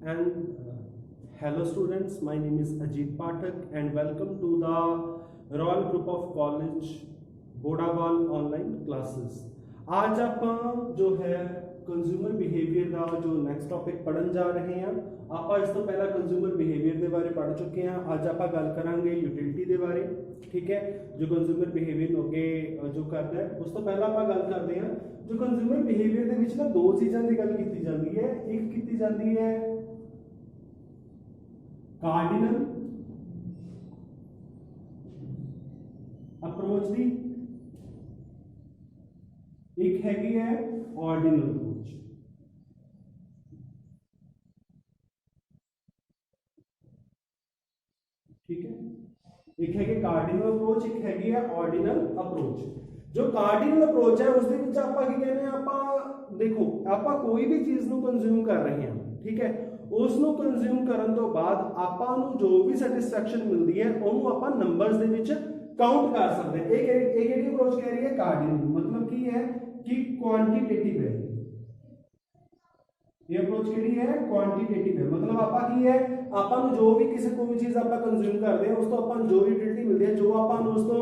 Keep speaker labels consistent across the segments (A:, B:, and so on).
A: And hello students, my name is Ajit Pathak and welcome to the Royal Group of College Bodawal online classes। आज आप जो है consumer behaviour का जो next topic पढ़न जा रहे हैं। आप इस तो पहला कंज्यूमर बिहेवियर के बारे पढ़ चुके हैं। आज आप गल करांगे यूटिलिटी के बारे, ठीक है, जो कंज्यूमर बिहेवियर अगे जो करता है। उस तो पहला आप गल करते हैं जो कंज्यूमर बिहेवियर के विच ना दो चीज़ों की गल की जाती है। एक की जाती है कार्डिनल अप्रोच दी, एक हैगी है ऑर्डिनल अप्रोच। ठीक है, एक है कार्डिनल अप्रोच, एक हैगी है ऑर्डिनल अप्रोच। जो कार्डिनल अप्रोच है उसके विच आपां की कहने आपां देखो आपां कोई भी चीज नूं कंज्यूम कर रहे हैं, ठीक है, उसनूं कंज्यूम करन तो बाद आपां नूं जो भी सैटिस्फैक्शन मिलती है उन्होंने आपां नंबर्स दे विच काउंट कर सकते हैं। एक अप्रोच कह रही है कार्डिनल, मतलब की है कि क्वांटिटेटिव है। ये अप्रोच केड़ी है क्वांटिटेटिव है, मतलब आपा की है आपा नु जो भी किसी कोई चीज आपा कंज्यूम करते हैं उस तो आपा जो यूटिलिटी मिलती है, जो आपा नु उस तो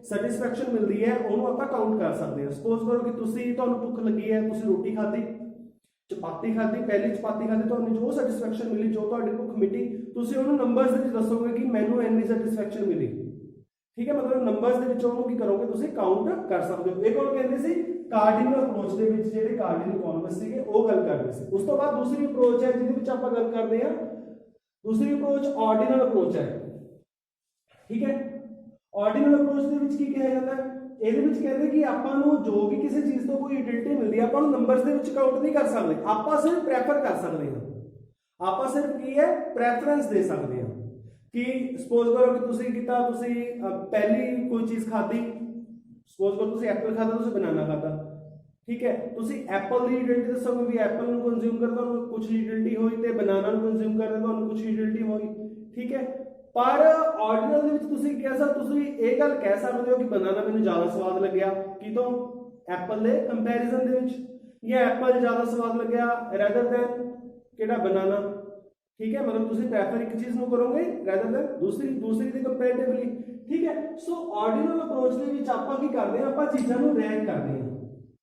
A: सैटिस्फैक्शन मिलती है उन्होंने आपा काउंट कर सकते हैं। सपोज करो कि तुसी तुहानू भुख लगी है, तुसी रोटी खाधी, चपाती खाधी, पहली चपाती खाधी, तुहानू जो सैटिस्फैक्शन मिली, जो तुहाडी भुख मिटी, तुसी उन्होंने नंबर्स दे विच दसोगे कि मैनू इन्नी सैटिस्फैक्शन मिली, ठीक है, मतलब नंबर्स दे विच उन्होंने की करोगे तुसी काउंट कर सकते हो। एक और कहंदे सी कार्डिनल अप्रोच दे विच जेहड़े कार्डिनल इकोनॉमिस्ट सीगे वो गल करदे सी। उस तो बाद दूसरी अप्रोच है जिहदे विच आपां गल करदे हां, दूसरी अप्रोच ऑर्डिनल अप्रोच है, ठीक है। ऑर्डिनल अप्रोच दे विच की कहा जाता है, ਇਹਦੇ ਵਿੱਚ ਕਹਿੰਦੇ ਕਿ ਆਪਾਂ ਨੂੰ ਜੋ ਵੀ ਕਿਸੇ ਚੀਜ਼ ਤੋਂ ਕੋਈ ਯੂਟਿਲਿਟੀ ਮਿਲਦੀ ਹੈ ਆਪਾਂ ਨੂੰ ਨੰਬਰਸ ਦੇ ਵਿੱਚ ਕਾਊਂਟ ਨਹੀਂ ਕਰ ਸਕਦੇ, ਆਪਾਂ ਸਿਰਫ ਪ੍ਰੈਫਰ ਕਰ ਸਕਦੇ ਹਾਂ। ਆਪਾਂ ਸਿਰਫ ਕੀ ਹੈ ਪ੍ਰੈਫਰੈਂਸ ਦੇ ਸਕਦੇ ਹਾਂ ਕਿ ਸਪੋਜ਼ ਕਰੋ ਕਿ ਤੁਸੀਂ ਕੀਤਾ, ਤੁਸੀਂ ਪਹਿਲੀ ਕੋਈ ਚੀਜ਼ ਖਾਧੀ, ਸਪੋਜ਼ ਕਰੋ ਤੁਸੀਂ ਐਪਲ ਖਾਧਾ, ਤੁਸੀਂ ਬਨਾਨਾ ਖਾਧਾ, ठीक है, ਤੁਸੀਂ ਐਪਲ ਦੀ ਯੂਟਿਲਿਟੀ ਦੱਸੋਗੇ ਵੀ ਐਪਲ ਨੂੰ ਕੰਜ਼ਿਊਮ ਕਰ ਤੁਹਾਨੂੰ ਕੁਝ ਯੂਟਿਲਿਟੀ ਹੋਈ ਤੇ ਬਨਾਨਾ ਨੂੰ ਕੰਜ਼ਿਊਮ ਕਰਦੇ ਤੁਹਾਨੂੰ ਕੁਝ ਯੂਟਿਲਿਟੀ ਹੋਈ, ਠੀਕ ਹੈ। पर ऑर्डिनल ਦੇ ਵਿੱਚ ਤੁਸੀਂ कैसा ਤੁਸੀਂ ਇਹ ਗੱਲ ਕਹਿ ਸਕਦੇ ਹੋ ਕਿ ਬਨਾਨਾ ਮੈਨੂੰ ਜ਼ਿਆਦਾ ਸਵਾਦ ਲੱਗਿਆ ਕਿਤੋਂ ਐਪਲ ਦੇ ਕੰਪੈਰੀਜ਼ਨ ਦੇ ਵਿੱਚ, ਜਾਂ ਐਪਲ ਜ਼ਿਆਦਾ ਸਵਾਦ ਲੱਗਿਆ ਰੈਦਰ ਦੈਨ ਕਿਹੜਾ ਬਨਾਨਾ, ठीक है, मतलब ਤੁਸੀਂ ਪ੍ਰੈਫਰ ਇੱਕ ਚੀਜ਼ ਨੂੰ ਕਰੋਗੇ ਰੈਦਰ ਦੈਨ ਦੂਸਰੀ ਦੇ ਕੰਪੈਰੀਟਿਵਲੀ, ठीक है। सो ऑर्डिनल अप्रोच ਦੇ ਵਿੱਚ ਆਪਾਂ ਕੀ ਕਰਦੇ ਹਾਂ, ਆਪਾਂ ਚੀਜ਼ਾਂ ਨੂੰ ਰੈਂਕ ਕਰਦੇ ਹਾਂ,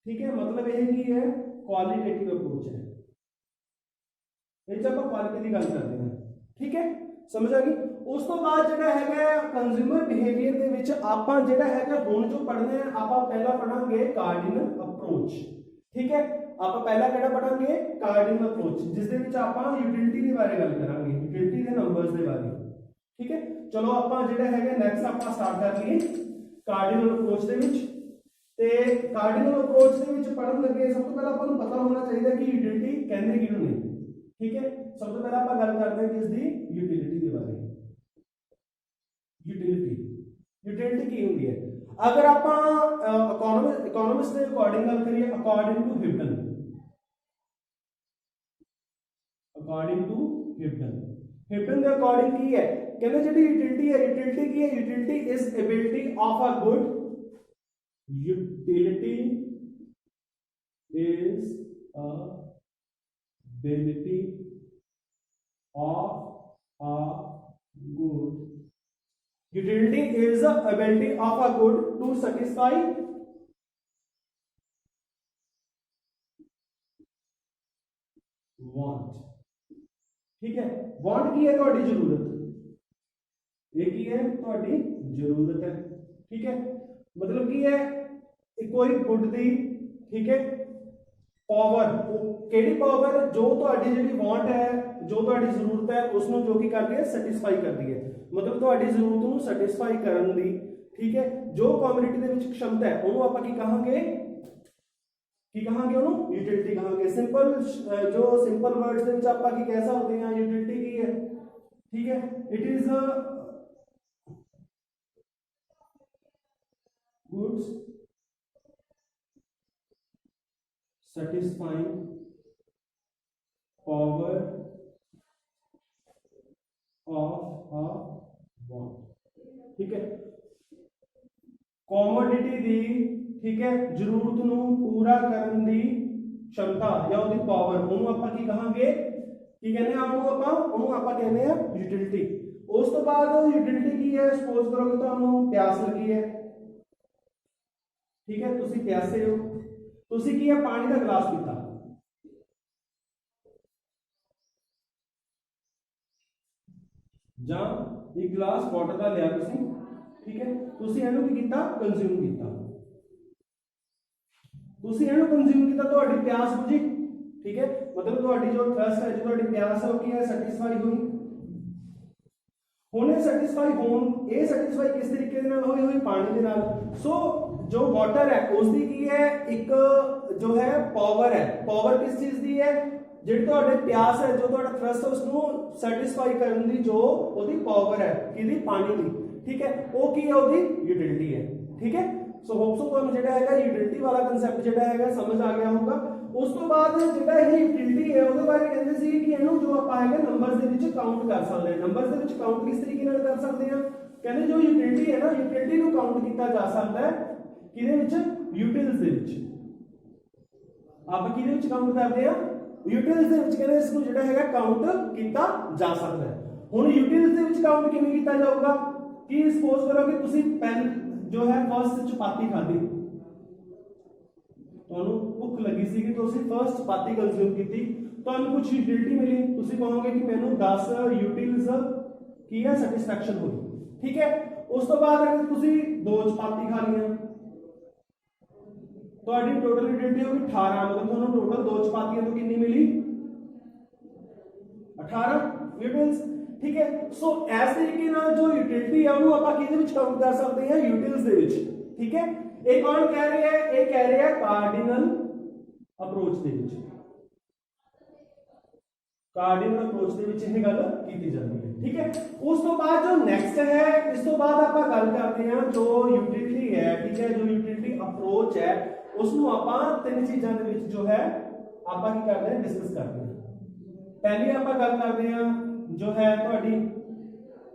A: ठीक है, मतलब ਇਹ ਕੀ ਹੈ ਕੁਆਲਿਟੇਟਿਵ ਅਪਰੋਚ ਹੈ। ਇਹ ਚ ਆਪਾਂ ਕੁਆਲਿਟੀ ਦੀ ਗੱਲ ਕਰਦੇ ਹਾਂ, ठीक है, समझ आ गई। उस तो बाद ਜਿਹੜਾ ਹੈਗਾ ਕੰਜ਼ਿਊਮਰ ਬਿਹੇਵੀਅਰ ਦੇ ਵਿੱਚ ਆਪਾਂ ਜਿਹੜਾ ਹੈਗਾ ਹੁਣ ਜੋ ਪੜ੍ਹਨੇ ਆ ਆਪਾਂ ਪਹਿਲਾਂ ਪੜਾਂਗੇ ਕਾਰਡਿਨਲ ਅਪਰੋਚ, ਠੀਕ ਹੈ। ਆਪਾਂ ਪਹਿਲਾਂ ਕਿਹੜਾ ਪੜਾਂਗੇ ਕਾਰਡਿਨਲ ਅਪਰੋਚ, ਜਿਸ ਦੇ ਵਿੱਚ ਆਪਾਂ ਯੂਟਿਲਿਟੀ ਦੇ ਬਾਰੇ ਗੱਲ ਕਰਾਂਗੇ, ਯੂਟਿਲਿਟੀ ਦੇ ਨੰਬਰਸ ਦੇ ਬਾਰੇ, ਠੀਕ ਹੈ। ਚਲੋ ਆਪਾਂ ਜਿਹੜਾ ਹੈਗਾ ਨੈਕਸਟ ਆਪਾਂ ਸਟਾਰਟ ਕਰ ਲਈਏ ਕਾਰਡਿਨਲ ਅਪਰੋਚ ਦੇ ਵਿੱਚ। ਤੇ ਕਾਰਡਿਨਲ ਅਪਰੋਚ ਦੇ ਵਿੱਚ ਪੜਨ ਲੱਗੇ ਸਭ ਤੋਂ ਪਹਿਲਾਂ ਆਪਾਂ ਨੂੰ ਪਤਾ ਹੋਣਾ ਚਾਹੀਦਾ ਕਿ ਯੂਟਿਲਿਟੀ ਕਹਿੰਦੇ ਕਿਹਨੂੰ ਨੇ, ठीक है। सब तो पहला आप गल करते हैं किसदी यूटिलिटी के बारे में। यूटिलिटी की होती है अगर आप इकोनॉमिस्ट के अकॉर्डिंग गल करिए, अकॉर्डिंग टू हिब्डन के अकॉर्डिंग की है कहते जी यूटिलिटी है, यूटिलिटी की है, utility is ability of a good, utility is a ability of a good, utility is the ability of a good to satisfy want, ठीक है। want की है ਤੁਹਾਡੀ ਜ਼ਰੂਰਤ, ਇਹ ਕੀ ਹੈ ਤੁਹਾਡੀ ਜ਼ਰੂਰਤ ਹੈ, ठीक है, मतलब ਕੀ ਹੈ ਕੋਈ ਗੁੱਡ ਦੀ, ठीक है, पावर केड़ी पावर जो ਤੁਹਾਡੀ ਜਿਹੜੀ ਵਾਂਟ ਹੈ, ਜੋ ਤੁਹਾਡੀ ਜ਼ਰੂਰਤ ਹੈ ਉਸ ਨੂੰ ਜੋ ਕੀ ਕਰਦੀ ਹੈ ਸੈਟੀਸਫਾਈ ਕਰਦੀ ਹੈ, ਮਤਲਬ ਤੁਹਾਡੀ ਜ਼ਰੂਰਤ ਨੂੰ ਸੈਟੀਸਫਾਈ ਕਰਨ ਦੀ, ਠੀਕ ਹੈ, ਜੋ ਕਮਿਊਨਿਟੀ ਦੇ ਵਿੱਚ क्षमता ਹੈ ਉਹਨੂੰ ਆਪਾਂ ਕੀ ਕਹਾਂਗੇ ਉਹਨੂੰ ਯੂਟਿਲਿਟੀ ਕਹਾਂਗੇ। ਸਿੰਪਲ ਜੋ ਸਿੰਪਲ ਵਰਡਸ ਦੇ ਵਿੱਚ ਆਪਾਂ ਕੀ ਕਹਿ ਸਕਦੇ ਹਾਂ ਯੂਟਿਲਿਟੀ ਕੀ ਹੈ, ठीक है, it is goods satisfying power of a want, ठीक है। कॉमोडिटी दी, ठीक है, जरूरत नूं पूरा करन दी क्षमता या ਉਹਦੀ ਪਾਵਰ ਉਹਨੂੰ ਆਪਾਂ ਕੀ ਕਹਾਂਗੇ ਕੀ ਕਹਿੰਦੇ ਆ ਉਹਨੂੰ ਆਪਾਂ ਕਹਿੰਦੇ ਆ ਯੂਟਿਲਿਟੀ। ਉਸ ਤੋਂ ਬਾਅਦ ਯੂਟਿਲਿਟੀ ਕੀ ਹੈ, ਸਪੋਜ਼ ਕਰੋ ਕਿ ਤੁਹਾਨੂੰ ਪਿਆਸ ਲੱਗੀ ਹੈ, ਠੀਕ ਹੈ, ਤੁਸੀਂ ਪਿਆਸੇ ਹੋ, ਤੁਸੀਂ ਕੀ ਹੈ ਪਾਣੀ ਦਾ ਗਲਾਸ ਪੀਤਾ, ਜਾਂ ਇੱਕ ਗਲਾਸ ਵਾਟਰ ਦਾ ਲਿਆ ਤੁਸੀਂ, ਠੀਕ ਹੈ, ਤੁਸੀਂ ਇਹਨੂੰ ਕੀ ਕੀਤਾ ਕੰਜ਼ਿਊਮ ਕੀਤਾ, ਤੁਸੀਂ ਇਹਨੂੰ ਕੰਜ਼ਿਊਮ ਕੀਤਾ, ਤੁਹਾਡੀ ਪਿਆਸ ਬੁਝੀ, ਠੀਕ ਹੈ, मतलब ਤੁਹਾਡੀ ਜੋ ਥਰਸਟ ਹੈ, ਜੋ ਤੁਹਾਡੀ ਪਿਆਸ ਹੈ ਉਹ ਕੀ ਹੈ ਸੈਟੀਸਫਾਈ ਹੋਈ। ਹੁਣ ਇਹ ਸੈਟੀਸਫਾਈ ਕਿਸ ਤਰੀਕੇ ਦੇ ਨਾਲ ਹੋਈ ਪਾਣੀ ਦੇ ਨਾਲ। ਸੋ ਜੋ ਵਾਟਰ ਹੈ ਉਸ ਦੀ ਕੀ ਹੈ ਇੱਕ ਜੋ ਹੈ ਪਾਵਰ ਹੈ, ਪਾਵਰ ਕਿਸ ਚੀਜ਼ ਦੀ ਹੈ, ਜਿਹੜੀ ਤੁਹਾਡੇ ਪਿਆਸ ਹੈ, ਜੋ ਤੁਹਾਡਾ ਥਰਸਟ ਹੈ ਉਸ ਨੂੰ ਸੈਟੀਸਫਾਈ ਕਰਨ ਦੀ ਜੋ ਉਹਦੀ ਪਾਵਰ ਹੈ ਕਿਹਦੀ ਪਾਣੀ ਦੀ, ਠੀਕ ਹੈ, ਉਹ ਕੀ ਹੈ ਉਹਦੀ ਯੂਟਿਲਿਟੀ ਹੈ, ਠੀਕ ਹੈ। ਸੋ ਹੋਪ ਸੋ ਤੁਹਾਨੂੰ ਜਿਹੜਾ ਹੈਗਾ ਯੂਟਿਲਿਟੀ ਵਾਲਾ ਕਨਸੈਪਟ ਜਿਹੜਾ ਹੈਗਾ ਸਮਝ ਆ ਗਿਆ ਹੋਊਗਾ। ਉਸ ਤੋਂ ਬਾਅਦ ਜਿਹੜਾ ਇਹ ਯੂਟਿਲਿਟੀ ਹੈ ਉਹਦੇ ਬਾਰੇ ਕਹਿੰਦੇ ਸੀ ਕਿ ਇਹਨੂੰ ਜੋ ਆਪਾਂ ਹੈਗਾ ਨੰਬਰਸ ਦੇ ਵਿੱਚ ਕਾਊਂਟ ਕਰ ਸਕਦੇ ਹਾਂ। ਨੰਬਰਸ ਦੇ ਵਿੱਚ ਕਾਊਂਟ ਕਿਸ ਤਰੀਕੇ ਨਾਲ ਕਰ ਸਕਦੇ ਹਾਂ, ਕਹਿੰਦੇ ਜੋ ਯੂਟਿਲਿਟੀ ਹੈ ਨਾ ਯੂਟਿਲਿਟੀ ਨੂੰ ਕਾਊਂਟ ਕੀਤਾ ਜਾ ਸਕਦਾ ਹੈ ਕਿਹਦੇ ਵਿੱਚ, ਯੂਟਿਲਸ ਦੇ ਵਿੱਚ। ਆਪਾਂ ਕਿਹਦੇ ਵਿੱਚ ਕਾਊਂਟ ਕਰਦੇ ਆ, ਯੂਟਿਲਸ ਦੇ ਵਿੱਚ। ਕਹਿੰਦੇ ਇਸ ਨੂੰ ਜਿਹੜਾ ਹੈਗਾ ਕਾਊਂਟ ਕੀਤਾ ਜਾ ਸਕਦਾ ਹੈ। ਹੁਣ ਯੂਟਿਲਸ ਦੇ ਵਿੱਚ ਕਾਊਂਟ ਕਿਵੇਂ ਕੀਤਾ ਜਾਊਗਾ ਕਿ ਸਪੋਜ਼ ਕਰੋ ਕਿ ਤੁਸੀਂ ਪੈਨ जो है फर्स्ट चपाती खाधी, ਤੁਹਾਨੂੰ ਭੁੱਖ ਲੱਗੀ ਸੀ ਕਿ ਤੁਸੀਂ ਫਰਸਟ ਚਪਾਤੀ ਕੰਜ਼ਿਊਮ ਕੀਤੀ, ਤੁਹਾਨੂੰ ਕੁਝ ਯੂਟਿਲਿਟੀ ਮਿਲੀ, ਤੁਸੀਂ ਕਹੋਗੇ ਕਿ ਮੈਨੂੰ 10 ਯੂਟਿਲਸ ਕੀ ਹੈ ਸੈਟੀਸਫੈਕਸ਼ਨ ਹੋਈ, ਠੀਕ ਹੈ। ਉਸ ਤੋਂ ਬਾਅਦ ਅਗਰ ਤੁਸੀਂ 2 ਚਪਾਤੀ ਖਾ ਲਈਆਂ, ਤੁਹਾਡੀ ਟੋਟਲ ਯੂਟਿਲਿਟੀ ਹੋਗੀ 18, मतलब ਤੁਹਾਨੂੰ ਟੋਟਲ 2 ਚਪਾਤੀਆਂ ਤੋਂ ਕਿੰਨੀ ਮਿਲੀ 18 ਯੂਟਿਲਸ, ठीक है। सो इस तरीके नाल जो यूटिलिटी है ਉਹਨੂੰ ਆਪਾਂ ਕਿਹਦੇ ਵਿੱਚ ਕਾਊਂਟ ਕਰ ਸਕਦੇ ਹਾਂ, ਯੂਟਿਲਸ ਦੇ ਵਿੱਚ, ਠੀਕ ਹੈ। ਇਹ ਕੌਣ ਕਹਿ ਰਿਹਾ ਹੈ, ਇਹ ਕਹਿ ਰਿਹਾ ਕਾਰਡਿਨਲ ਅਪਰੋਚ ਦੇ ਵਿੱਚ, ਕਾਰਡਿਨਲ ਅਪਰੋਚ ਦੇ ਵਿੱਚ ਇਹ ਗੱਲ ਕੀਤੀ ਜਾਂਦੀ ਹੈ, ਠੀਕ ਹੈ। ਉਸ ਤੋਂ ਬਾਅਦ ਜੋ ਨੈਕਸਟ ਹੈ, ਇਸ ਤੋਂ ਬਾਅਦ ਆਪਾਂ ਗੱਲ ਕਰਦੇ ਹਾਂ ਜੋ ਯੂਟਿਲਿਟੀ ਹੈ, ਠੀਕ ਹੈ, ਜੋ ਯੂਟਿਲਿਟੀ ਅਪਰੋਚ ਹੈ ਉਸ ਨੂੰ ਆਪਾਂ 3 ਚੀਜ਼ਾਂ ਦੇ ਵਿੱਚ ਜੋ ਹੈ ਆਪਾਂ ਕੀ ਕਰਦੇ ਹਾਂ ਡਿਸਕਸ ਕਰਦੇ ਹਾਂ। ਪਹਿਲੀ ਆਪਾਂ ਗੱਲ ਕਰਦੇ ਹਾਂ जो है ਤੁਹਾਡੀ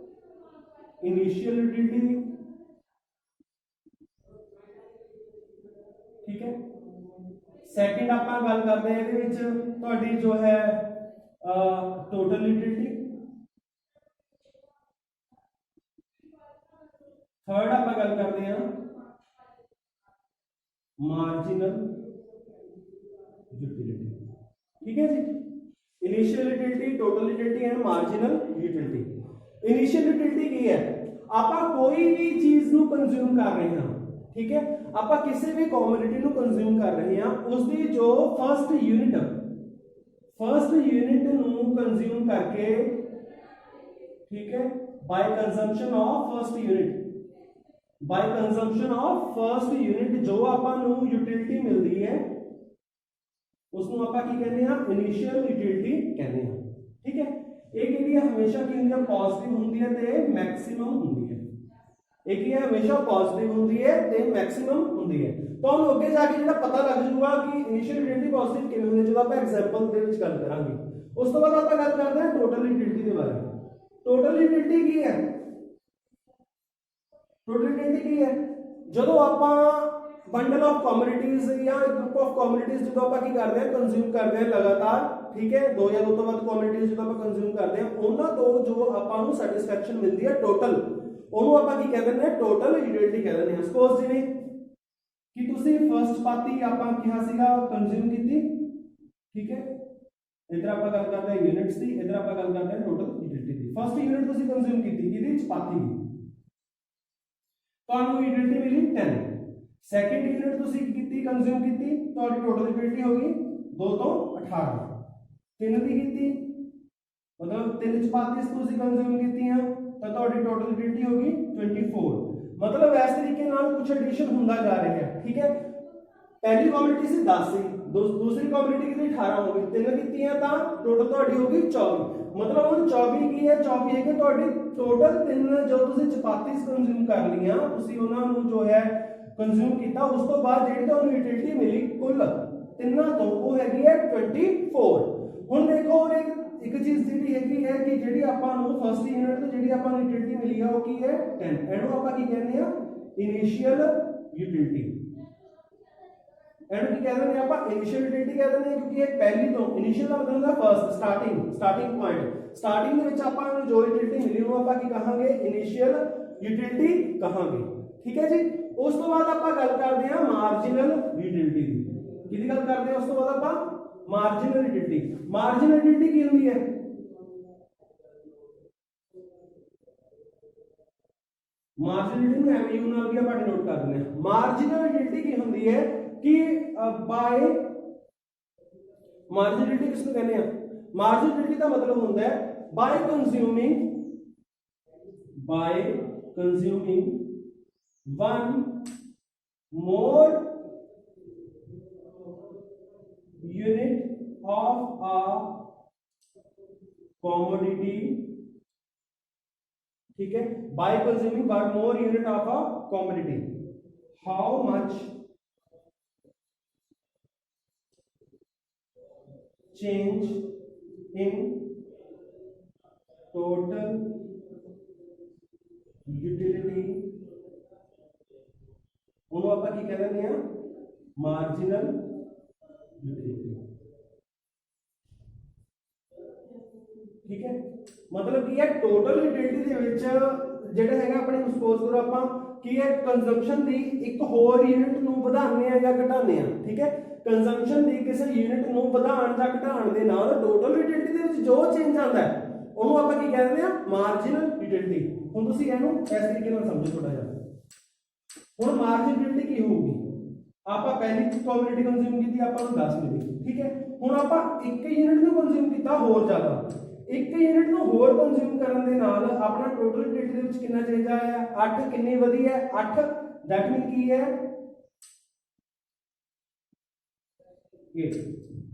A: इनिशियल यूटिलिटी, ठीक है। सेकंड ਆਪਾਂ ਗੱਲ ਕਰਦੇ ਹਾਂ ਇਹਦੇ ਵਿੱਚ ਤੁਹਾਡੀ ਜੋ ਹੈ ਟੋਟਲ यूटिलिटी, थर्ड ਆਪਾਂ ਗੱਲ ਕਰਦੇ ਹਾਂ मार्जिनल यूटिलिटी, ठीक है जी। Initial utility, total utility and marginal utility. Initial utility की है, ਆਪਾਂ कोई भी चीज ਨੂੰ ਕੰਜ਼ਿਊਮ ਕਰ ਰਹੇ ਹਾਂ, ठीक है, ਆਪਾਂ ਕਿਸੇ ਵੀ ਕਮੋਡਿਟੀ ਨੂੰ ਕੰਜ਼ਿਊਮ ਕਰ ਰਹੇ ਹਾਂ, ਉਸ ਦੀ ਜੋ ਫਰਸਟ ਯੂਨਿਟ ਨੂੰ ਕੰਜ਼ਿਊਮ ਕਰਕੇ, ठीक है, by consumption of first unit जो ਆਪਾਂ ਨੂੰ यूटिलिटी ਮਿਲਦੀ ਹੈ उसਨੂੰ ਆਪਾਂ ਕੀ ਕਹਿੰਦੇ ਆ, ਇਨੀਸ਼ੀਅਲ ਯੂਟਿਲਿਟੀ ਕਹਿੰਦੇ ਆ, ਠੀਕ ਹੈ। ਇਹ ਕਿਹੜੀ ਹੈ ਹਮੇਸ਼ਾ ਕੀ ਹੁੰਦੀ ਹੈ, ਪੋਜ਼ਿਟਿਵ ਹੁੰਦੀ ਹੈ ਤੇ ਮੈਕਸਿਮਮ ਹੁੰਦੀ ਹੈ। ਇਹ ਕੀ ਹੈ, ਹਮੇਸ਼ਾ ਪੋਜ਼ਿਟਿਵ ਹੁੰਦੀ ਹੈ ਤੇ ਮੈਕਸਿਮਮ ਹੁੰਦੀ ਹੈ। ਤੁਹਾਨੂੰ ਅੱਗੇ ਜਾ ਕੇ ਜਿਹੜਾ ਪਤਾ ਲੱਗ ਜਾਊਗਾ ਕਿ ਇਨੀਸ਼ੀਅਲ ਯੂਟਿਲਿਟੀ ਪੋਜ਼ਿਟਿਵ ਕਿਵੇਂ ਹੁੰਦੀ ਹੈ ਜਦੋਂ ਆਪਾਂ ਐਗਜ਼ਾਮਪਲ ਦੇ ਵਿੱਚ ਗੱਲ ਕਰਾਂਗੇ। ਉਸ ਤੋਂ ਬਾਅਦ ਆਪਾਂ ਗੱਲ ਕਰਦੇ ਹਾਂ ਟੋਟਲ ਯੂਟਿਲਿਟੀ ਦੇ ਬਾਰੇ। ਟੋਟਲ ਯੂਟਿਲਿਟੀ ਕੀ ਹੈ, ਟੋਟਲ ਯੂਟਿਲਿਟੀ ਕੀ ਹੈ, ਜਦੋਂ ਆਪਾਂ बंडल ऑफ कम्युनिटीज या ग्रुप ऑफ कम्युनिटीज जो ਆਪਾਂ ਕੀ ਕਰਦੇ ਹਾਂ ਕੰਜ਼ਿਊਮ ਕਰਦੇ ਹਾਂ ਲਗਾਤਾਰ, ਠੀਕ ਹੈ, 2 ਜਾਂ 2 ਤੋਂ ਵੱਧ ਕਮਿਊਨਿਟੀਜ਼ ਜਦੋਂ ਆਪਾਂ ਕੰਜ਼ਿਊਮ ਕਰਦੇ ਹਾਂ ਉਹਨਾਂ ਤੋਂ ਜੋ ਆਪਾਂ ਨੂੰ ਸੈਟੀਸਫੈਕਸ਼ਨ ਮਿਲਦੀ ਹੈ ਟੋਟਲ, ਉਹਨੂੰ ਆਪਾਂ ਕੀ ਕਹਿ ਦਿੰਦੇ ਹਾਂ ਟੋਟਲ ਯੂਟਿਲਿਟੀ ਕਹਿ ਦਿੰਦੇ ਹਾਂ। ਸਪੋਜ਼ ਜਿਵੇਂ ਕਿ ਤੁਸੀਂ ਫਰਸਟ ਚਪਾਤੀ ਆਪਾਂ ਕਿਹਾ ਸੀਗਾ ਕੰਜ਼ਿਊਮ ਕੀਤੀ, ਠੀਕ ਹੈ, ਇਧਰ ਆਪਾਂ ਗੱਲ ਕਰਦੇ ਹਾਂ ਯੂਨਿਟਸ ਦੀ, ਇਧਰ ਆਪਾਂ ਗੱਲ ਕਰਦੇ ਹਾਂ ਟੋਟਲ ਯੂਟਿਲਿਟੀ ਦੀ। ਫਰਸਟ ਯੂਨਿਟ ਤੁਸੀਂ ਕੰਜ਼ਿਊਮ ਕੀਤੀ ਕਿਹਦੀ, ਚਪਾਤੀ ਦੀ, ਤੁਹਾਨੂੰ ਯੂਟਿਲਿਟੀ ਮਿਲੀ 10। सेकंड यूनिट ਤੁਸੀਂ ਕੀਤੀ ਕੰਜ਼ਿਊਮ ਕੀਤੀ, ਤੁਹਾਡੀ ਟੋਟਲ ਯੂਟਿਲਿਟੀ ਹੋ ਗਈ 2 ਤੋਂ 18। 3 ਦੀ ਕੀਤੀ मतलब 3 ਚਪਾਤੀਆਂ ਤੁਸੀਂ ਕੰਜ਼ਿਊਮ ਕੀਤੀਆਂ ਤਾਂ ਤੁਹਾਡੀ ਟੋਟਲ ਯੂਟਿਲਿਟੀ ਹੋ ਗਈ 24। मतलब ਇਸ ਤਰੀਕੇ ਨਾਲ ਕੁਝ ਐਡੀਸ਼ਨ ਹੁੰਦਾ ਜਾ ਰਿਹਾ ਹੈ, ਠੀਕ ਹੈ। ਪਹਿਲੀ ਕਮਿਊਨਿਟੀ ਸੀ 10 ਸੀ, दूसरी कम्युनिटी कितनी 18 हो गई, 3 ਕੀਤੀਆਂ ਤਾਂ ਟੋਟਲ ਤੁਹਾਡੀ ਹੋ ਗਈ 24। मतलब ਹੁਣ 24 ਕੀ ਹੈ, 24 ਹੈ ਕਿ ਤੁਹਾਡੀ ਟੋਟਲ 3 ਜੋ ਤੁਸੀਂ ਚਪਾਤੀ ਕੰਜ਼ਿਊਮ ਕਰ ਲੀਆਂ ਤੁਸੀਂ ਉਹਨਾਂ ਨੂੰ ਜੋ ਹੈ ਕੰਜ਼ਿਊਮ ਕੀਤਾ, ਉਸ ਤੋਂ ਬਾਅਦ ਜਿਹੜੀ ਤੁਹਾਨੂੰ ਯੂਟਿਲਿਟੀ ਮਿਲੀ ਕੁੱਲ ਤਿੰਨਾਂ ਤੋਂ ਉਹ ਹੈਗੀ ਹੈ 24। ਹੁਣ ਦੇਖੋ ਇੱਕ ਚੀਜ਼ ਜਿਹੜੀ ਹੈਗੀ ਹੈ ਕਿ ਜਿਹੜੀ ਆਪਾਂ ਨੂੰ ਫਸਟ ਯੂਨਿਟ ਤੋਂ ਜਿਹੜੀ ਆਪਾਂ ਨੂੰ ਯੂਟਿਲਿਟੀ ਮਿਲੀ ਹੈ ਉਹ ਕੀ ਹੈ 10। ਇਹਨੂੰ ਆਪਾਂ ਕੀ ਕਹਿੰਦੇ ਆ ਇਨੀਸ਼ੀਅਲ ਯੂਟਿਲਿਟੀ। एंड की कह देंगे आप इनिशियल यूटिलिटी कह देंगे क्योंकि ये पहली तो इनिशियल का मतलब है फर्स्ट स्टार्टिंग पॉइंट स्टार्टिंग ਦੇ ਵਿੱਚ ਆਪਾਂ ਨੂੰ ਜੋ यूटिलिटी मिली ਉਹ ਆਪਾਂ ਕੀ ਕਹਾਂਗੇ इनिशियल यूटिलिटी ਕਹਾਂਗੇ ठीक है जी। ਉਸ ਤੋਂ ਬਾਅਦ ਆਪਾਂ ਗੱਲ ਕਰਦੇ ਹਾਂ ਮਾਰਜਨਲ यूटिलिटी ਦੀ ਕਿਹਦੀ ਗੱਲ ਕਰਦੇ ਹਾਂ ਉਸ ਤੋਂ ਬਾਅਦ ਆਪਾਂ ਮਾਰਜਨਲ यूटिलिटी ਕੀ ਹੁੰਦੀ ਹੈ मार्जिनल यूटिलिटी में एमयू नाल भी ਆਪਾਂ डिनोट कर ਦਿੰਦੇ ਹਾਂ मार्जिनल यूटिलिटी ਕੀ ਹੁੰਦੀ है कि बाय मार्जिनल यूटिलिटी किस ਨੂੰ ਕਹਿੰਦੇ ਆ मार्जिनल यूटिलिटी का मतलब होता है bye consuming one more unit of a commodity ठीक है bye consuming one more unit of a commodity how much change in total utility ਉਹਨੂੰ ਆਪਾਂ ਕੀ ਕਹਿ ਦਿੰਦੇ ਆ ਮਾਰਜਨਲ यूटिलिटी ठीक है मतलब ਕੀ ਹੈ ਟੋਟਲ यूटिलिटी ਦੇ ਵਿੱਚ ਜਿਹੜਾ ਹੈਗਾ ਆਪਣੇ ਸਪੋਜ਼ ਕਰੋ ਆਪਾਂ ਕੀ ਹੈ ਕੰਜ਼ੰਪਸ਼ਨ ਦੀ ਇੱਕ ਹੋਰ ਯੂਨਿਟ ਨੂੰ ਵਧਾਉਂਦੇ ਆ ਜਾਂ ਘਟਾਉਂਦੇ ਆ ਠੀਕ ਹੈ ਕੰਜ਼ੰਪਸ਼ਨ ਦੀ ਕਿਸੇ ਯੂਨਿਟ ਨੂੰ ਵਧਾਉਣ ਜਾਂ ਘਟਾਉਣ ਦੇ ਨਾਲ ਟੋਟਲ यूटिलिटी ਦੇ ਵਿੱਚ ਜੋ ਚੇਂਜ ਆਉਂਦਾ ਹੈ ਉਹਨੂੰ ਆਪਾਂ ਕੀ ਕਹਿੰਦੇ ਆ ਮਾਰਜਨਲ यूटिलिटी ਹੁਣ ਤੁਸੀਂ ਇਹਨੂੰ ਇਸ ਤਰੀਕੇ ਨਾਲ ਸਮਝੋ ਥੋੜਾ ਜਿਹਾ ਹੁਣ ਮਾਰਜਨਲ यूटिलिटी ਕੀ ਹੋਊਗੀ ਆਪਾਂ ਪਹਿਲੀ ਕਮੋਡਿਟੀ ਕੰਜ਼ਿਊਮ ਕੀਤੀ ਆਪਾਂ ਨੂੰ 10 ਮਿਲੀ ਠੀਕ ਹੈ ਹੁਣ ਆਪਾਂ ਇੱਕ ਯੂਨਿਟ ਨੂੰ ਕੰਜ਼ਿਊਮ ਕੀਤਾ ਹੋਰ ਜ਼ਿਆਦਾ ਇੱਕ ਯੂਨਿਟ ਨੂੰ ਹੋਰ ਕੰਜ਼ਿਊਮ ਕਰਨ ਦੇ ਨਾਲ ਆਪਣਾ ਟੋਟਲ यूटिलिटी ਦੇ ਵਿੱਚ ਕਿੰਨਾ ਚੇਂਜ ਆਇਆ 8 ਕਿੰਨੀ ਵਧੀ ਹੈ 8 ਦੈਟ ਮੀਨ ਕੀ ਹੈ 8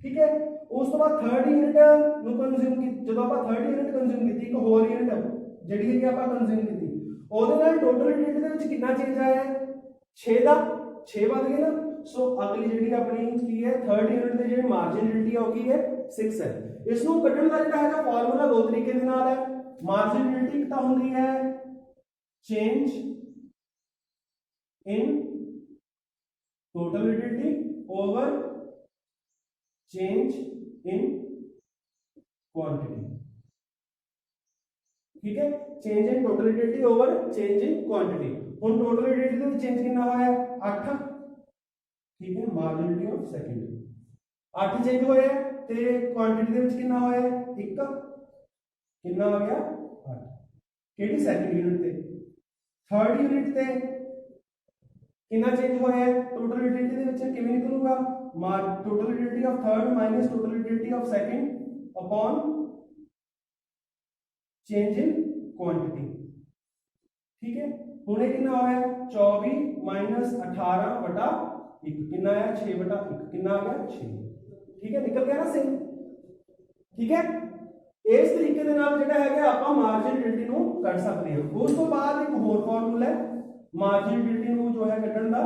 A: ठीक है उस तो बाद थर्ड यूनिट ਨੂੰ ਕੰਜ਼ਿਊਮ ਕੀ ਜਦੋਂ ਆਪਾਂ ਥਰਡ ਯੂਨਿਟ ਕੰਜ਼ਿਊਮ ਕੀਤੀ ਇੱਕ ਹੋਰ ਯੂਨਿਟ ਜਿਹੜੀ ਹੈ ਆਪਾਂ ਕੰਜ਼ਿਊਮ ਕੀਤੀ ਉਹਦੇ ਨਾਲ ਟੋਟਲ यूटिलिटी ਦੇ ਵਿੱਚ ਕਿੰਨਾ ਚੇਂਜ ਆਇਆ 6 ਦਾ 6 ਵਧ ਗਏ ਨਾ ਸੋ ਅਗਲੀ ਜਿਹੜੀ ਆਪਣੀ ਕੀ ਹੈ ਥਰਡ ਯੂਨਿਟ ਦੇ ਜਿਹੜੀ ਮਾਰਜਨ यूटिलिटी ਹੈ ਉਹ ਕੀ ਹੈ 6 ਹੈ ਇਸ ਨੂੰ ਕੱਢਣ ਦਾ ਜਿਹੜਾ ਹੈਗਾ ਫਾਰਮੂਲਾ ਦੋ ਤਰੀਕੇ ਦੇ ਨਾਲ ਹੈ ਮਾਰਜਨ यूटिलिटी ਤਾਂ ਹੁੰਦੀ ਹੈ change in total utility over change in quantity ठीक है change in total utility over change in quantity ਹੁਣ टोटल यूटिलिटी ਦੇ ਵਿੱਚ ਚੇਂਜ ਕਿੰਨਾ ਹੋਇਆ 8 ਠੀਕ ਹੈ margin utility of second 8 change ਹੋਇਆ ਤੇ ਕੁਆਂਟੀਟੀ ਦੇ ਵਿੱਚ ਕਿੰਨਾ ਹੋਇਆ 1 ਕਿੰਨਾ ਆ ਗਿਆ 8 ਕਿਹੜੀ ਸੈਕਿੰਡ ਯੂਨਿਟ ਤੇ ਥਰਡ ਯੂਨਿਟ ਤੇ ਕਿੰਨਾ ਚੇਂਜ ਹੋਇਆ ਟੋਟਲ यूटिलिटी ਦੇ ਵਿੱਚ ਕਿਵੇਂ ਨਿਕਲੂਗਾ total utility of third minus total utility of second upon change in quantity ठीक है हुणे कितना होया 24 minus 18 बटा 1 कितना आया 6 बटा 1 कितना आ गया 6 ठीक है निकल गया ना सेम ठीक है इस तरीके ਦੇ ਨਾਲ ਜਿਹੜਾ ਹੈਗਾ ਆਪਾਂ ਮਾਰਜਨ यूटिलिटी ਨੂੰ ਕੱਢ ਸਕਦੇ ਹਾਂ ਉਸ ਤੋਂ ਬਾਅਦ ਇੱਕ ਹੋਰ ਫਾਰਮੂਲਾ ਹੈ ਮਾਰਜਨ यूटिलिटी ਨੂੰ ਜੋ ਹੈ ਕੱਢਣ ਦਾ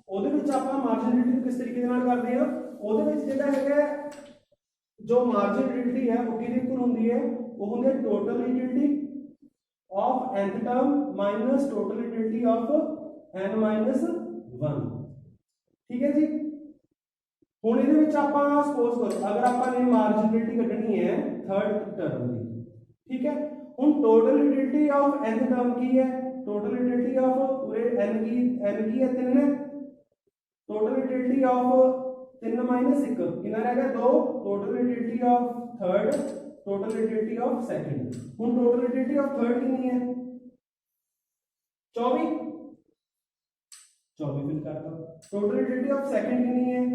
A: ਉਹਦੇ ਵਿੱਚ ਆਪਾਂ ਮਾਰਜਨ यूटिलिटी ਨੂੰ ਕਿਸ ਤਰੀਕੇ ਦੇ ਨਾਲ ਕਰਦੇ ਹਾਂ ਉਹਦੇ ਵਿੱਚ ਜਿਹੜਾ ਹੈਗਾ ਜੋ ਮਾਰਜਨ यूटिलिटी ਹੈ ਉਹ ਕਿਹਦੇ ਇਕੁਅਲ ਹੁੰਦੀ ਹੈ ਉਹ ਹੁੰਦੀ ਹੈ total utility of nth term minus total utility of n minus 1 ਠੀਕ ਹੈ ਜੀ ਹੁਣ ਇਹਦੇ ਵਿੱਚ ਆਪਾਂ ਸਪੋਜ਼ ਕਰੋ ਅਗਰ ਆਪਾਂ ਨੇ ਮਾਰਜਨ यूटिलिटी ਕੱਢਣੀ ਹੈ ਥਰਡ ਟਰਮ ਦੀ ਠੀਕ ਹੈ ਹੁਣ total utility of nth term ਕੀ ਹੈ टोटल यूटिलिटी ऑफ पूरे n की है 3 है टोटल यूटिलिटी ऑफ 3 माइनस 1 कितना रहेगा 2 total utility of third total utility of second हुन टोटल यूटिलिटी ऑफ थर्ड कितनी है 24 फिल करता टोटल यूटिलिटी ऑफ सेकंड कितनी है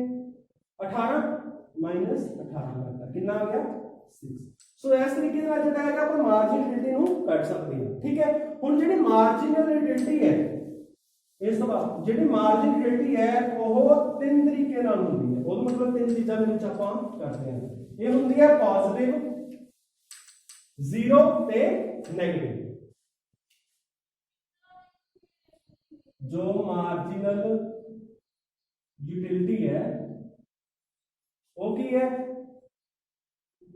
A: 18 माइनस 18 करता कितना आ गया 6 सो इस तरीके ਦੇ ਨਾਲ ਜਿਹੜਾ ਹੈਗਾ ਆਪਾਂ ਮਾਰਜਨ यूटिलिटी ਨੂੰ ਕੱਢ ਸਕਦੇ ਹਾਂ ਠੀਕ ਹੈ ਹੁਣ ਜਿਹੜੀ ਮਾਰਜਨਲ यूटिलिटी ਹੈ ਇਸ ਤੋਂ ਬਾਅਦ ਜਿਹੜੀ ਮਾਰਜਨ यूटिलिटी ਹੈ ਉਹ ਤਿੰਨ ਤਰੀਕੇ ਨਾਲ ਹੁੰਦੀ ਹੈ ਉਹਦਾ ਮਤਲਬ ਤਿੰਨ ਚੀਜ਼ਾਂ ਦੇ ਵਿੱਚ ਆਪਾਂ ਕਰਦੇ ਹਾਂ ਇਹ ਹੁੰਦੀ ਹੈ ਪੋਜ਼ਿਟਿਵ 0 ਤੇ 네ਗੇਟਿਵ ਜੋ ਮਾਰਜਨਲ यूटिलिटी है ਉਹ ਕੀ ਹੈ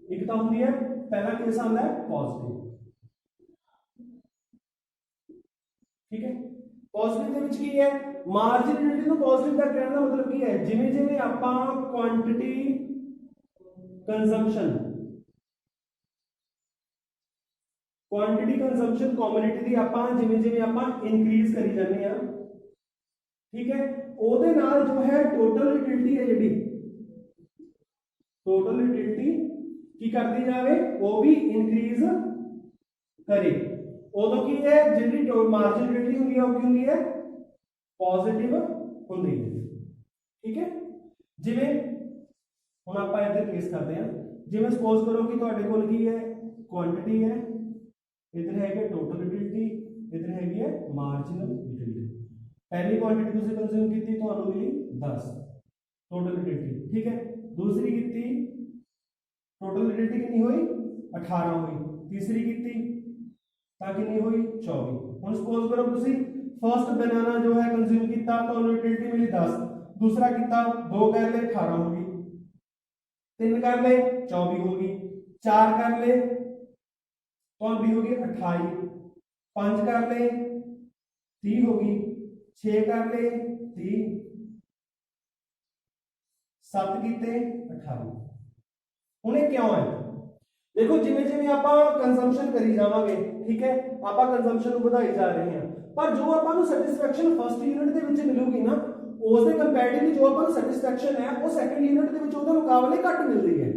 A: ਇੱਕ ਤਾਂ ਹੁੰਦੀ ਹੈ पहला केस आता है पॉजिटिव ठीक है ਪੋਜ਼ਿਟਿਵ ਦੇ ਵਿੱਚ ਕੀ ਹੈ, ਮਾਰਜਿਨਲਿਟੀ ਨੂੰ ਪੋਜ਼ਿਟਿਵ ਦਾ ਕਹਿਣ ਦਾ ਮਤਲਬ ਕੀ ਹੈ, ਜਿਵੇਂ ਜਿਵੇਂ ਆਪਾਂ ਕੁਆਂਟੀਟੀ ਕੰਜ਼ੰਪਸ਼ਨ ਕਮੋਡਿਟੀ ਦੀ ਆਪਾਂ ਜਿਵੇਂ ਜਿਵੇਂ ਆਪਾਂ ਇਨਕਰੀਜ਼ ਕਰੀ ਜਾਂਦੇ ਆ, ਠੀਕ ਹੈ, ਉਹਦੇ ਨਾਲ ਜੋ ਹੈ ਟੋਟਲ ਯੂਟਿਲਿਟੀ ਹੈ, ਜਿਹੜੀ ਟੋਟਲ ਯੂਟਿਲਿਟੀ ਕੀ ਕਰਦੀ ਜਾਵੇ, ਉਹ ਵੀ ਇਨਕਰੀਜ਼ ਕਰੇ। ਉਦੋਂ ਕੀ ਹੈ, ਜਿਹੜੀ ਮਾਰਜਿਨ ਯੂਟਿਲਿਟੀ ਹੁੰਦੀ ਹੈ ਉਹ ਕੀ ਹੁੰਦੀ ਹੈ, ਪੋਜ਼ਿਟਿਵ ਹੁੰਦੀ ਹੈ, ਠੀਕ ਹੈ। ਜਿਵੇਂ ਹੁਣ ਆਪਾਂ ਇੱਧਰ ਕੇਸ ਕਰਦੇ ਹਾਂ, ਜਿਵੇਂ ਸਪੋਜ਼ ਕਰੋ ਕਿ ਤੁਹਾਡੇ ਕੋਲ ਕੀ ਹੈ, ਕੁਆਂਟੀਟੀ ਹੈ, इधर है टोटल यूटिलिटी, इधर है मार्जिनल यूटिलिटी। पहली क्वांटिटी तुसीं कंज्यूम की तो मिली 10 टोटल यूटिलिटी, ठीक है। दूसरी की टोटल यूटिलिटी कितनी हुई 18 हुई, तीसरी की कितनी हुई 24। हुण सपोज करो तुसीं फर्स्ट बनाना जो है कंज्यूम किया तो यूटिलिटी मिली 10, दूसरा किया 2 कर ले 18 होगी, 3 कर ले 24 होगी, 4 कर ले तो भी होगी 28, 5 कर ले 30 होगी, 6 कर ले 30, 7 कीते 28। हुण क्यों है, देखो जिवें जिवें आपां कंजम्पशन करी जावांगे, ठीक है, आपां कंजम्पशन नूं वधाई जा रहे हैं, पर जो आपां नूं सैटिस्फैक्शन फर्स्ट यूनिट दे विच मिलूगी ना, उस दे कंपैरेटिवली जो आपां नूं सैटिस्फैक्शन है वो सैकंड यूनिट दे विच उहदे मुकाबले घट मिलदी है।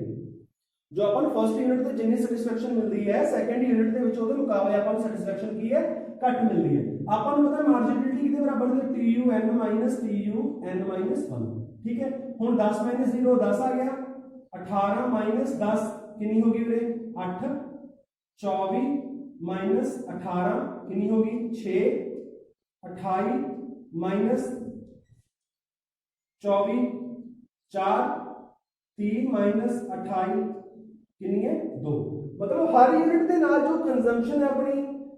A: जो अपन फर्स्ट यूनिट ते जिन्नी सैटिस्फैक्शन मिलती है सैकंड यूनिट दे विच ओदे मुकाबले अपन सैटिस्फैक्शन की है घट मिलती है। अपन पता है मार्जिनलिटी कितने बराबर है, TUN-1, ठीक है। हुण 10 - 0 10 आ गया, 18 - 10 कितनी होगी वीरे 8, 24 - 18 कितनी होगी 6, 28 - 24 4, 3 - 28 कितनी है 2। मतलब हर यूनिट के नाल जो कंजम्पशन है अपनी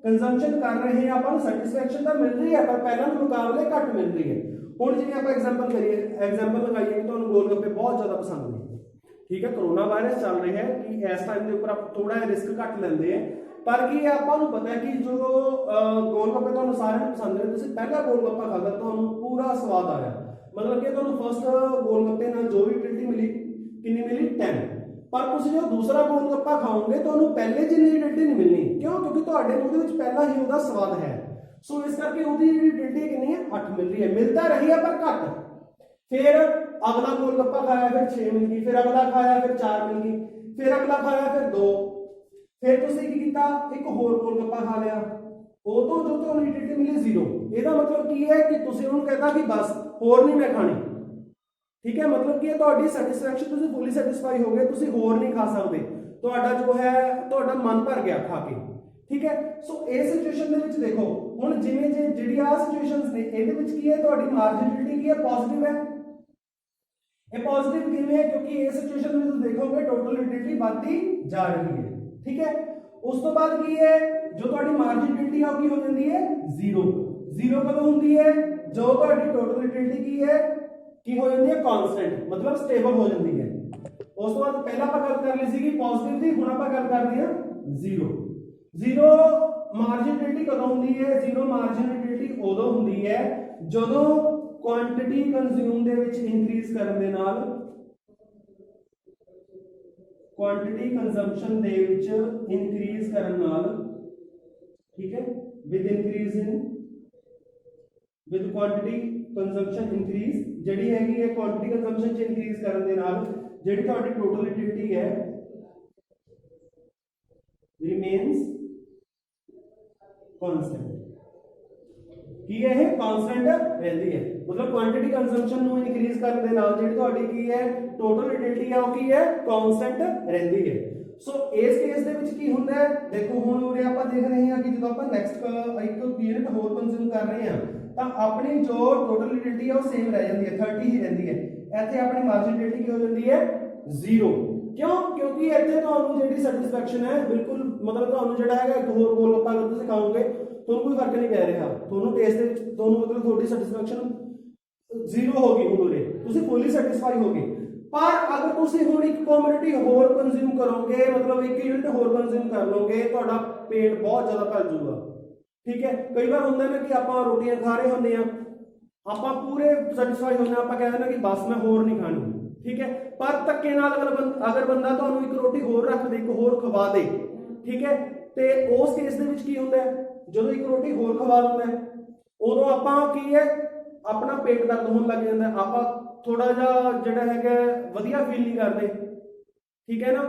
A: कंजम्पशन कर रहे हैं अपन सैटिस्फैक्शन तो मिल रही है पर पहले के मुकाबले घट मिल रही है। हुण जिवें आप एग्जांपल करिए, एग्जांपल लगाइए कि तुहानूं गोलगप्पे बहुत ज़्यादा पसंद ने, ठीक है, कोरोना वायरस चल रहा है कि इस टाइम के ऊपर आप थोड़ा रिस्क घट लेंदे हैं, पर की आपां नूं पता है कि जो गोलगप्पे तुहानूं सारिआं नूं पसंद ने, तुसीं पहला गोलगप्पा खादा तुहानूं पूरा स्वाद आया, मतलब कि तुहानूं फर्स्ट गोलगप्पे नाल जो भी यूटिलिटी मिली कितनी मिली 10, पर तुसीं जो दूसरा गोलगप्पा खाओगे तो पहले जिन्नी यूटिलिटी नहीं मिलनी, क्यों, क्योंकि तुहाडे मूंह दे विच पहला ही उहदा स्वाद है, सो इस करके उहदी यूटिलिटी कितनी है 8 मिल रही है, मिलता रही है पर घट। फिर अगला गोलगप्पा खाया फिर 6 मिल गई, फिर अगला खाया फिर 4 मिल गई, फिर अगला खाया फिर 2, फिर तुसीं की कीता एक होर गोलगप्पा खा लिया, ਉਹ ਤੋਂ जो ਤੁਹਾਨੂੰ यूटिलिटी मिली 0। ਇਹਦਾ मतलब की है कि तुसीं ਉਹਨੂੰ कहता कि बस होर नहीं मैं खानी, ठीक है, मतलब कि ਤੁਹਾਡੀ ਸੈਟੀਸਫੈਕਸ਼ਨ ਤੁਸੀਂ ਫੁੱਲੀ ਸੈਟੀਸਫਾਈ ਹੋ ਗਏ, ਤੁਸੀਂ ਹੋਰ ਨਹੀਂ ਖਾ ਸਕਦੇ, ਤੁਹਾਡਾ ਜੋ ਹੈ ਤੁਹਾਡਾ ਮਨ ਭਰ ਗਿਆ ਖਾ ਕੇ, ਠੀਕ ਹੈ। ਸੋ ਇਸ ਸਿਚੁਏਸ਼ਨ ਦੇ ਵਿੱਚ ਦੇਖੋ ਹੁਣ ਜਿਵੇਂ ਜਿਹੜੀ ਆ ਸਿਚੁਏਸ਼ਨਸ ਨੇ ਇਹਦੇ ਵਿੱਚ ਕੀ ਹੈ, ਤੁਹਾਡੀ ਮਾਰਜਿਨਲਿਟੀ ਕੀ ਹੈ ਪੋਜ਼ਿਟਿਵ ਹੈ। ਇਹ ਪੋਜ਼ਿਟਿਵ ਕਿਵੇਂ ਹੈ, ਕਿਉਂਕਿ ਇਸ ਸਿਚੁਏਸ਼ਨ ਵਿੱਚ ਤੁਸੀਂ ਦੇਖੋਗੇ ਟੋਟਲ यूटिलिटी ਵੱਧਦੀ ਜਾ ਰਹੀ ਹੈ, ਠੀਕ ਹੈ। ਉਸ ਤੋਂ ਬਾਅਦ ਕੀ ਹੈ, ਜੋ ਤੁਹਾਡੀ ਮਾਰਜਿਨਲਿਟੀ ਆ ਕੀ ਹੋ ਜਾਂਦੀ ਹੈ 0। 0 ਕਦੋਂ ਹੁੰਦੀ ਹੈ, ਜੋ ਤੁਹਾਡੀ ਟੋਟਲ यूटिलिटी ਕੀ ਹੈ की हो जाती है कांस्टेंट, मतलब स्टेबल हो जाती है। उस तो बाद पहला आप गल कर ली सी पॉजिटिव की, हुण आप गल करते हैं 0। 0 मार्जिनलिटी कदों होंदी है, 0 मार्जिनलिटी उदों होंदी है जदों क्वांटिटी कंज्यूम दे विच इंक्रीज करन दे नाल, क्वांटिटी कंजम्पशन दे विच इंक्रीज करन नाल, ठीक है, with increase in with quantity consumption increase ਜਿਹੜੀ ਹੈਗੀ ਹੈ क्वांटिटी कंजम्पशन ਚ इंक्रीज ਕਰਨ ਦੇ ਨਾਲ ਜਿਹੜੀ ਤੁਹਾਡੀ ਟੋਟਲ यूटिलिटी है रिमेन्स कांस्टेंट, ਕੀ ਹੈ ਇਹ ਕਾਂਸਟੈਂਟ ਰਹਿੰਦੀ ਹੈ, मतलब क्वांटिटी कंजम्पशन ਨੂੰ इंक्रीज ਕਰਨ ਦੇ ਨਾਲ ਜਿਹੜੀ ਤੁਹਾਡੀ ਕੀ ਹੈ ਟੋਟਲ यूटिलिटी ਹੈ ਉਹ ਕੀ ਹੈ ਕਾਂਸਟੈਂਟ ਰਹਿੰਦੀ ਹੈ। ਸੋ ਇਸ ਕੇਸ ਦੇ ਵਿੱਚ ਕੀ ਹੁੰਦਾ ਹੈ, ਦੇਖੋ ਹੁਣ ਉਰੇ ਆਪਾਂ ਦੇਖ ਰਹੇ ਹਾਂ ਕਿ ਜਦੋਂ ਆਪਾਂ ਨੈਕਸਟ ਇੱਕ ਪੀਰੀਅਡ ਹੋਰ ਕੰਜ਼ਿਊਮ ਕਰ ਰਹੇ ਹਾਂ ਤਾਂ ਆਪਣੀ ਜੋ ਟੋਟਲ यूटिलिटी है वो सेम रह जाती है 30 ही रहती है, ਇੱਥੇ ਆਪਣੀ ਮਾਰਜਿਨਲਿਟੀ ਕੀ ਹੋ ਜਾਂਦੀ ਹੈ 0। क्यों, क्योंकि ਇੱਥੇ ਤੁਹਾਨੂੰ ਜਿਹੜੀ ਸੈਟੀਸਫੈਕਸ਼ਨ ਹੈ ਬਿਲਕੁਲ मतलब ਤੁਹਾਨੂੰ ਜਿਹੜਾ ਹੈਗਾ ਇੱਕ ਹੋਰ ਗੋਲਗੱਪਾ ਅਗਰ ਤੁਸੀਂ ਖਾਓਗੇ ਤੁਹਾਨੂੰ ਕੋਈ ਫਰਕ ਨਹੀਂ ਪੈ ਰਿਹਾ, ਤੁਹਾਨੂੰ ਟੇਸਟ ਦੇ ਵਿੱਚ ਤੁਹਾਨੂੰ मतलब ਤੁਹਾਡੀ ਸੈਟੀਸਫੈਕਸ਼ਨ 0 ਹੋ ਗਈ, ਹੁਣ ਉਰੇ ਤੁਸੀਂ ਫੁੱਲੀ ਸੈਟੀਸਫਾਈ ਹੋ ਗਏ। पर अगर ਤੁਸੀਂ ਹੁਣ ਇੱਕ ਕਮੋਡਿਟੀ ਹੋਰ ਕੰਜ਼ਿਊਮ ਕਰੋਗੇ, मतलब एक यूनिट ਹੋਰ ਕੰਜ਼ਿਊਮ ਕਰ ਲੋਗੇ, ਤੁਹਾਡਾ ਪੇਟ ਬਹੁਤ ਜ਼ਿਆਦਾ ਭਰ ਜਾਊਗਾ, ठीक है। कई बार होंगे ना कि आप रोटियां खा रहे होंगे आप पूरे सैटिस्फाई होने आप कह देना कि बस मैं होर नहीं खानी, ठीक है। पर धक्के नाल अगर बंदा तुहानू एक रोटी होर रख दे, एक होर खवा दे, ठीक है, तो उस केस दे विच की हुंदा है, जो एक रोटी होर खवा दिंदा है उदों आपां की है अपना पेट दर्द होने लग जाता है, आप थोड़ा जिहा जिहड़ा हैगा वधिया फील नहीं करते, ठीक है ना,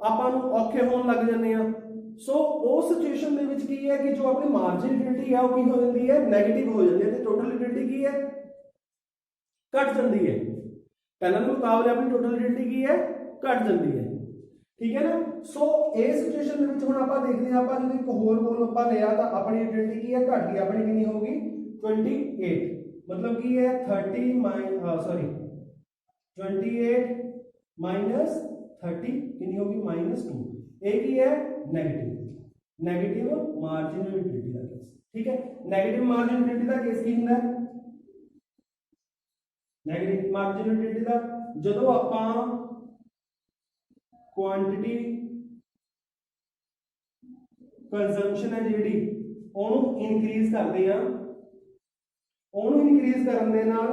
A: आपां नू औखे होने लग जाते हैं। सो उस सिचुएशन दे विच की है कि जो अपनी मार्जिन यूटिलिटी है वो की हो जाती है, नैगेटिव हो जाती है, तो टोटल यूटिलिटी की है घट जाती है, पहले के मुकाबले अपनी टोटल यूटिलिटी की है घट जाती है, ठीक है ना। सो इस सिचुएशन में हुण आपां देखते हैं, आपां जो एक होर गोल आपां लिया तो अपनी यूटिलिटी की है घट गई, अपनी कितनी होगी 28, मतलब की है 28 माइनस 30 कितनी होगी -2, एक ही है नेगेटिव मार्जिनल यूटिलिटी का केस, ठीक है। नेगेटिव मार्जिनल यूटिलिटी का केस की हुंदा है, नेगेटिव मार्जिनल यूटिलिटी का जदों आपां क्वांटिटी कंजम्पशन है जिहड़ी ਉਹਨੂੰ ਇਨਕਰੀਜ਼ ਕਰਦੇ ਆ, ਉਹਨੂੰ ਇਨਕਰੀਜ਼ ਕਰਨ ਦੇ ਨਾਲ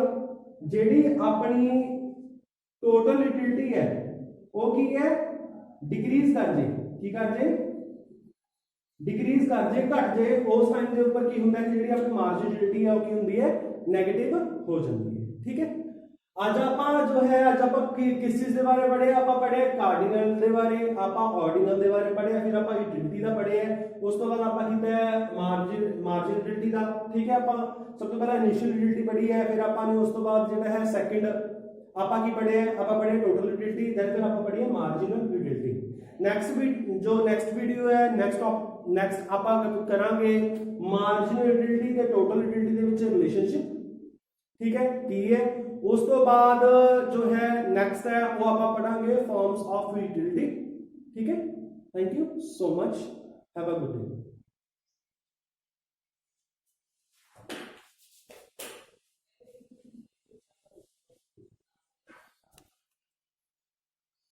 A: ਜਿਹੜੀ ਆਪਣੀ ਟੋਟਲ ਯੂਟਿਲਿਟੀ ਹੈ ਉਹ ਕੀ ਹੈ डिक्रीज कर जे, की कर जे डिक्रीज कर जे, घट जे, उस टाइम के उपर की हुंदा है कि जिहड़ी अपनी मार्जिनलिटी है वो की हुंदी है नेगेटिव हो जाती है, ठीक है। अज आपां जो है अज आपां किस चीज के बारे पढ़े, आपां पढ़े कार्डिनल के बारे, आपां ऑर्डिनल के बारे पढ़े, फिर आपां यूटिलिटी का पढ़े है, उस तो बाद आपां कीता है मार्जिनलिटी का, ठीक है। आपां सब तो पहले इनिशियल यूटिलिटी पढ़ी है, फिर आपां ने उस तो बाद जिहड़ा है सेकंड आपां की पढ़े है, आपां पढ़े टोटल यूटिलिटी, देन फिर आपां पढ़ी है मार्जिनल यूटिलिटी। नेक्स्ट वीडियो है नेक्स्ट आपां करांगे मार्जिनल यूटिलिटी ते टोटल यूटिलिटी दे विच रिलेशनशिप, ठीक है, की है। उस तो बाद जो है नेक्स्ट है वो आपां पढ़ांगे फॉर्म्स ऑफ यूटिलिटी, ठीक है। Thank you so much, have a good day.